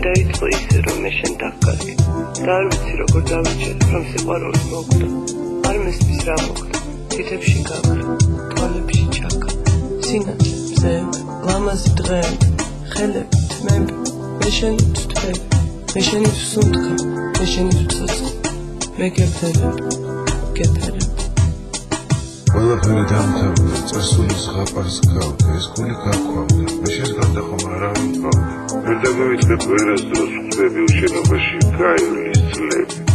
დაიწყო ისე რომ მე შენ დაგკარგი და არ ვიცი როგორ დავიჯერე რომ სიყვარული მოკვდა არ მესმის რა მოხდა თითებში გაქრა თვალებში ჩაქრა სინათლე მზეები ლამაზი დღეები ხელები თმები მე შენი თვთები მე შენი სუნთქა მე შენი ცოცხლი მე გეფერებ ყველაფერი დამთავრდა წასული ზღაპარს გავდა ეს გული გაქვავდა მე შეზღავდა ხომ არავინ ყავდა ვერ დაგვივიწყებ ვერასდროს ხვდები უშენობაში გაივლის წლები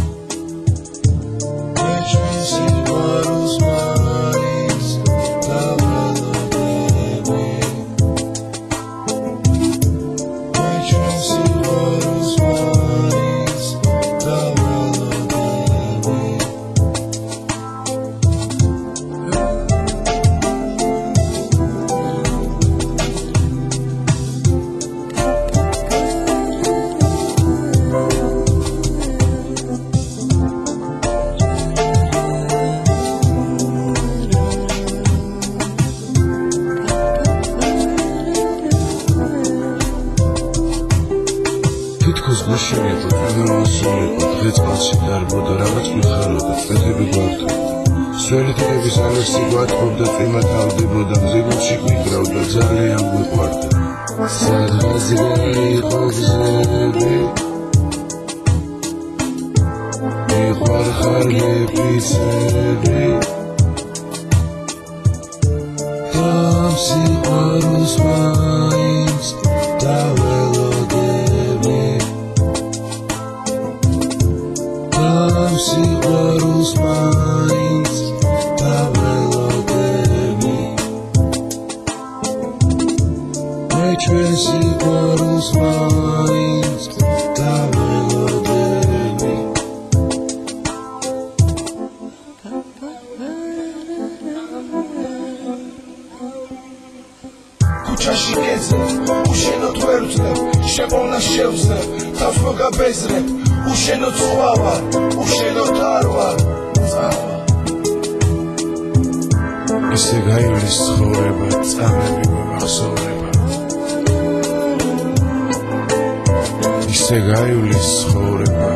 გუშინებო თანამასულიყო დღეწყალში დარბოდა რაღაც მიხაროდა წეთები გვართობდა სველითების ალერსი გვათხოვდა წვიმა თავდებოდა მზიგულში გვიკრავდა ძალიან გვიყვარდა სადღაც გაიყო გზები მიყვარ ხარლებიცები ამ სიყვარულს მაინც დაველოდები ამ სიყვარულს მაინც დაველოდები მე ჩვენ სიყვარულს მაინც დაველოდები ქუჩაში გეძებ უშენოდ ვერ ვწდებ შემოვნა შევძნებ თავს მოგაბეზრებ უშენოდ სხვა ვარ უშენოდ არ ვარ ისე გაივლის ცხოვრება წამები მომახსოვრება ისე გაივლის ცხოვრება